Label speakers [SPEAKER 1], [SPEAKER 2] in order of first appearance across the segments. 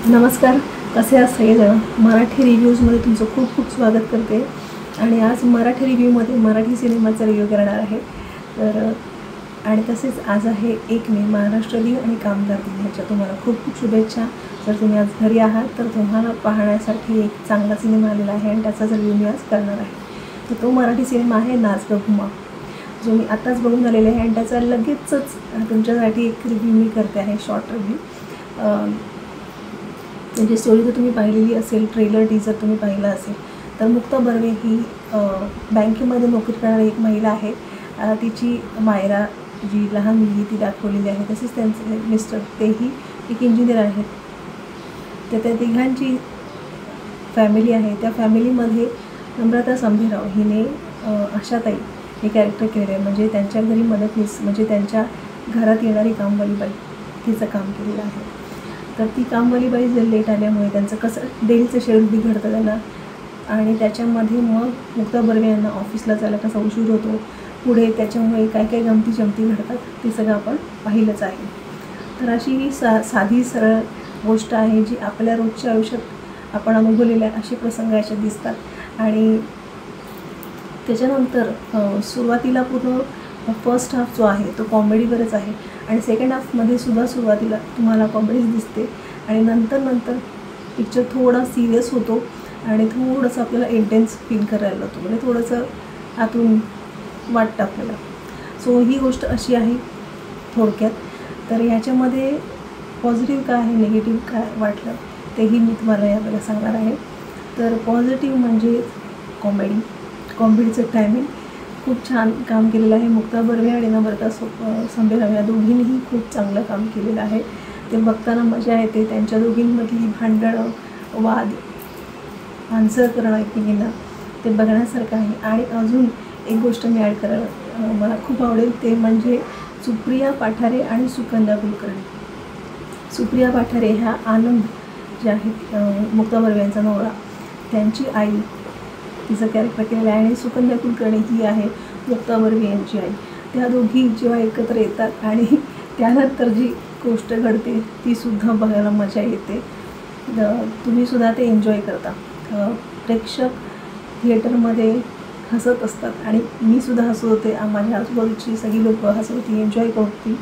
[SPEAKER 1] नमस्कार, कसे आहात सगळेजण? मराठी रिव्ह्यूजमध्ये तुमचं खूप खूप स्वागत करते. आणि आज मराठी रिव्ह्यूमध्ये मराठी सिनेमाचा रिव्ह्यू करणार आहे. तर आणि तसेच आज आहे 1 मे, महाराष्ट्र दिन आणि कामगार दिन. ह्याच्या तुम्हाला खूप खूप शुभेच्छा. जर तुम्ही आज घरी आहात तर तुम्हाला पाहण्यासाठी एक चांगला सिनेमा आलेला आहे आणि त्याचाच रिव्ह्यू मी आज करणार आहे. तर तो मराठी सिनेमा आहे नाच गं घुमा, जो मी आत्ताच बघून आलेला आहे आणि त्याचा लगेचच तुमच्यासाठी एक रिव्ह्यू मी करते आहे, शॉर्ट रिव्ह्यू. म्हणजे स्टोरी जर तुम्ही पाहिलेली असेल, ट्रेलर टीजर तुम्ही पाहिलं असेल, तर मुक्ता बर्वे ही बँकेमध्ये नोकरी करणारी एक महिला आहे. तिची मायरा जी लहान मुलगी ती दाखवलेली आहे. तसेच त्यांचे मिस्टर तेही एक इंजिनियर आहेत. तर त्या तिघांची फॅमिली आहे. त्या फॅमिलीमध्ये नम्रता संभेराव हिने आशाताई हे कॅरेक्टर केलेलं आहे. म्हणजे त्यांच्या घरी मदतनीस, म्हणजे त्यांच्या घरात येणारी कामवाली बाई, तिचं काम केलेलं आहे. तर ती कामवाली बाई जर लेट आल्यामुळे त्यांचं कसं डेलीचं शेड्यूल बिघडतं त्यांना, आणि त्याच्यामध्ये मग मुक्ता बर्वे यांना ऑफिसला जायला कसा उशीर होतो, पुढे त्याच्यामुळे काय काय गमती घडतात ते सगळं आपण पाहिलंच आहे. तर अशी ही साधी सरळ गोष्ट आहे जी आपल्या रोजच्या आयुष्यात आपण अनुभवलेल्या असे प्रसंग याच्यात दिसतात. आणि त्याच्यानंतर सुरुवातीला पूर्ण फर्स्ट हाफ जो आहे तो कॉमेडीवरच आहे आणि सेकंड हाफमध्ये सुद्धा सुरुवातीला तुम्हाला कॉमेडीच दिसते आणि नंतर पिक्चर थोडा सिरियस होतो आणि थोडंसं आपल्याला इंटेन्स फील करायला लागतो. म्हणजे थोडंसं आतून वाटतं आपल्याला. सो ही गोष्ट अशी आहे थोडक्यात. तर ह्याच्यामध्ये पॉझिटिव्ह काय आहे, निगेटिव्ह काय वाटलं तेही मी तुम्हाला यावेळेला सांगणार आहे. तर पॉझिटिव्ह म्हणजे कॉमेडीचं टायमिंग खूप छान काम केलेलं आहे. मुक्ता बर्वे आणि नम्रता संभेराव या दोघींनीही खूप चांगलं काम केलेलं आहे. ते बघताना मजा येते. त्यांच्या दोघींमधली भांडणं, वाद, आन्सर करणं एकमेकींना, ते बघण्यासारखं आहे. आणि अजून एक गोष्ट मी ॲड करायला मला खूप आवडेल, ते म्हणजे सुप्रिया पाठारे आणि सुकन्या कुलकर्णी. सुप्रिया पाठारे ह्या आनंद जे आहेत मुक्ता बर्वे यांचा नवरा, त्यांची आई, तिचं कॅरेक्टर केलेलं आहे. आणि सुकन्या कुलकर्णी ही आहे मुक्ता बर्वे यांची आई. त्या दोघी जेव्हा एकत्र येतात आणि त्यानंतर जी गोष्ट घडते तीसुद्धा बघायला मजा येते. तुम्हीसुद्धा ते एन्जॉय करता. प्रेक्षक थिएटरमध्ये हसत असतात आणि मीसुद्धा हसत होते. माझ्या आजूबाजूची सगळी लोकं हसत होती, एन्जॉय करत होती.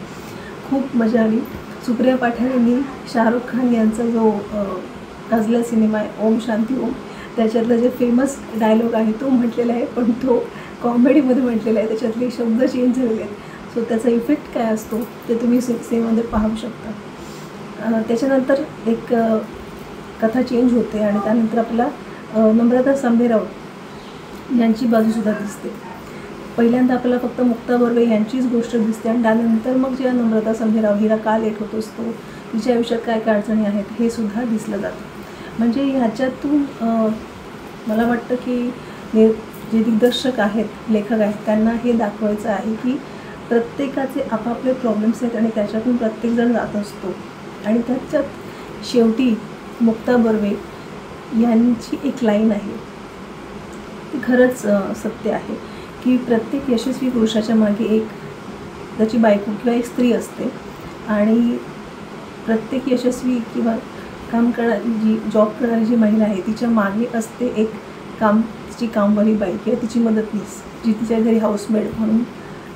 [SPEAKER 1] खूप मजा आली. सुप्रिया पाठारेंनी शाहरुख खान यांचा जो गाजला सिनेमा आहे ओम शांती ओम, त्याच्यातलं जे फेमस डायलॉग आहे तो म्हटलेला आहे, पण तो कॉमेडीमध्ये म्हटलेला आहे. त्याच्यातले शब्द चेंज झालेले आहेत. सो त्याचा इफेक्ट काय असतो ते तुम्ही सिनेमामध्ये पाहू शकता. त्याच्यानंतर एक कथा चेंज होते आणि त्यानंतर आपल्याला नम्रता संभेराव यांची बाजूसुद्धा दिसते. पहिल्यांदा आपल्याला फक्त मुक्ता बर्वे यांचीच गोष्ट दिसते आणि त्यानंतर मग ज्या नम्रता संभेराव हिला का लेट होत असतो, तिच्या आयुष्यात काय काय अडचणी आहेत हे सुद्धा दिसलं जातं. म्हणजे ह्याच्यातून मला वाटतं की जे दिग्दर्शक आहेत, लेखक आहेत, त्यांना हे दाखवायचं आहे की प्रत्येकाचे आपापले प्रॉब्लेम्स आहेत आणि त्याच्यातून प्रत्येकजण जात असतो. आणि त्याच्यात शेवटी मुक्ता बर्वे यांची एक लाईन आहे, ती खरंच सत्य आहे की प्रत्येक यशस्वी पुरुषाच्या मागे एक त्याची बायको किंवा एक स्त्री असते. आणि प्रत्येक यशस्वी किंवा काम करणारी जी जॉब करणारी जी महिला आहे तिच्या मागे असते एक तिची कामवाली बाई किंवा तिची मदतनीस, जी तिच्या घरी हाऊसमेड म्हणून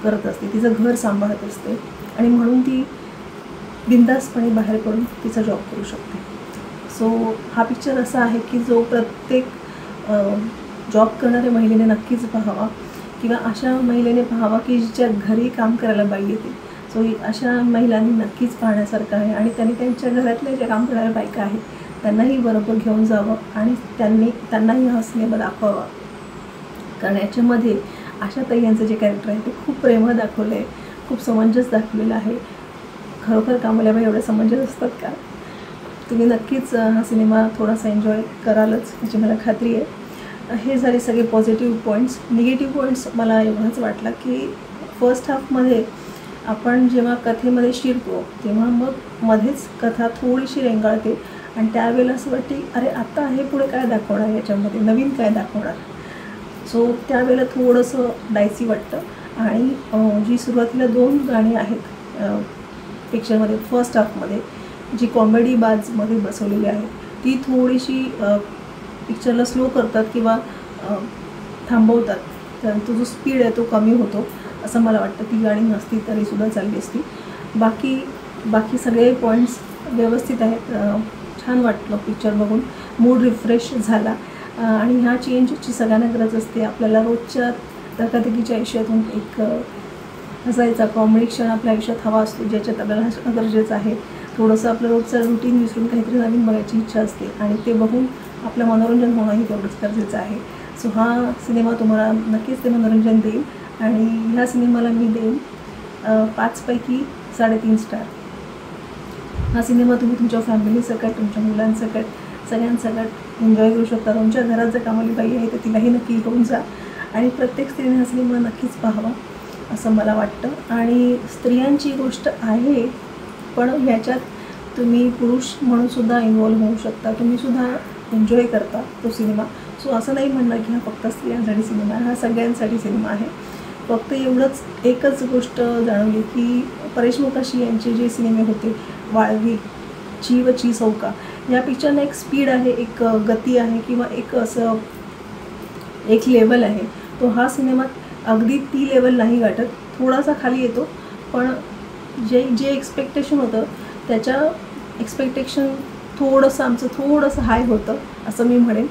[SPEAKER 1] करत असते, तिचं घर सांभाळत असते आणि म्हणून ती बिनधास्तपणे बाहेर पडून तिचा जॉब करू शकते. सो हा पिक्चर असा आहे की जो प्रत्येक जॉब करणाऱ्या महिलेने नक्कीच पाहावा किंवा अशा महिलेने पाहावा की जिच्या घरी काम करायला बाई येते. सो अशा महिलांनी नक्कीच पाहण्यासारखं आहे. आणि त्यांनी त्यांच्या घरातल्या ज्या काम करणाऱ्या बायका आहेत त्यांनाही बरोबर घेऊन जावं आणि त्यांनाही हा सिनेमा दाखवावा. कारण याच्यामध्ये आशाताई यांचं जे कॅरेक्टर आहे ते खूप प्रेमळ दाखवलं आहे, खूप समंजस दाखवलेलं आहे. खरोखर कामवाल्या बाई एवढ्या समंजस असतात का? तुम्ही नक्कीच हा सिनेमा थोडासा एन्जॉय करालच याची मला खात्री आहे. हे झाले सगळे पॉझिटिव्ह पॉईंट्स. निगेटिव्ह पॉईंट्स मला एवढंच वाटलं की फर्स्ट हाफमध्ये आपण जेव्हा कथेमध्ये शिरतो तेव्हा मग मध्येच कथा थोडीशी रेंगाळते आणि त्यावेळेला असं वाटते अरे आता हे पुढे काय दाखवणार, याच्यामध्ये नवीन काय दाखवणार. सो त्यावेळेला थोडंसं डायसी वाटतं. आणि जी सुरुवातीला 2 गाणी आहेत पिक्चरमध्ये फर्स्ट हाफमध्ये जी कॉमेडी बाजमध्ये बसवलेली आहे ती थोडीशी पिक्चरला स्लो करतात किंवा थांबवतात, तर तो जो स्पीड आहे तो कमी होतो असं मला वाटतं. ती गाणी नसती तरीसुद्धा चालली असती. बाकी सगळे पॉईंट्स व्यवस्थित आहेत. छान वाटलं पिक्चर बघून, मूड रिफ्रेश झाला. आणि ह्या चेंजची सगळ्यांना गरज असते. आपल्याला रोजच्या धकाधकीच्या आयुष्यातून एक हसायचा कॉमेडी क्षण आपल्या आयुष्यात हवा असतो, ज्याच्यात आपल्याला हसणं गरजेचं आहे. थोडंसं आपलं रोजचं रुटीन विसरून काहीतरी नवीन बघायची इच्छा असते आणि ते बघून आपलं मनोरंजन होणंही तेवढंच गरजेचं आहे. सो हा सिनेमा तुम्हाला नक्कीच ते मनोरंजन देईल आणि ह्या सिनेमाला मी देईन 5 पैकी 3.5 स्टार. हा सिनेमा तुम्ही तुमच्या फॅमिलीसकट, तुमच्या मुलांसकट, सगळ्यांसकट एन्जॉय करू शकता. तुमच्या घरात जर कामाली बाई आहे तर तिलाही नक्की घेऊन जा आणि प्रत्येक स्त्रीने हा सिनेमा नक्कीच पाहावा असं मला वाटतं. आणि स्त्रियांची गोष्ट आहे, पण ह्याच्यात तुम्ही पुरुष म्हणूनसुद्धा इन्वॉल्व होऊ शकता, तुम्हीसुद्धा एन्जॉय करता तो सिनेमा. सो असं नाही म्हणणं की हा फक्त स्त्रियांसाठी सिनेमा आहे, हा सगळ्यांसाठी सिनेमा आहे. फक्त एकच गोष्ट जाणवली की परेश मोकाशी यांचे जे सिनेमे होते, वाळवी, ची सौका, या पिक्चरला एक स्पीड आहे, एक गती आहे किंवा एक लेवल आहे. तो हा सिनेमात अगदी ती लेवल नाही गाठत, थोडासा खाली येतो. पण जे एक्सपेक्टेशन होतं त्याच्या एक्सपेक्टेशन आमचं थोडंसं हाय होतं असं मी म्हणेन.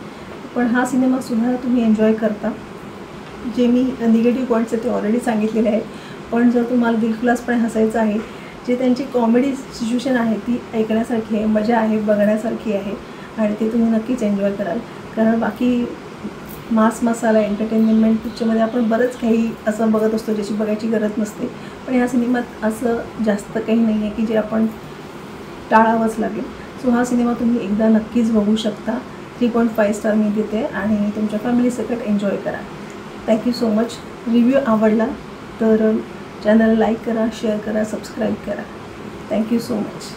[SPEAKER 1] पण हा सिनेमासुद्धा तुम्ही एन्जॉय करता. जे मी निगेटिव्ह पॉईंट्स आहेत ते ऑलरेडी सांगितलेले आहेत. पण जर तुम्हाला दिलखुलासपणे हसायचं आहे, जे त्यांची कॉमेडी सिच्युएशन आहे ती ऐकण्यासारखी आहे, मजा आहे, बघण्यासारखी आहे आणि ते तुम्ही नक्कीच एन्जॉय कराल. कारण बाकी मास मसाला एंटरटेनमेंट पिक्चरमध्ये आपण बरंच काही असं बघत असतो ज्याची बघायची गरज नसते. पण या सिनेमात असं जास्त काही नाही आहे की जे आपण टाळावंच लागेल. सो हा सिनेमा तुम्ही एकदा नक्कीच बघू शकता. 3.5 स्टार मी देते आणि तुमच्या फॅमिलीसकट एन्जॉय करा. Thank you so much. रिव्ह्यू आवडला तर चॅनलला लाईक करा, शेअर करा, सबस्क्राईब करा. Thank you so much.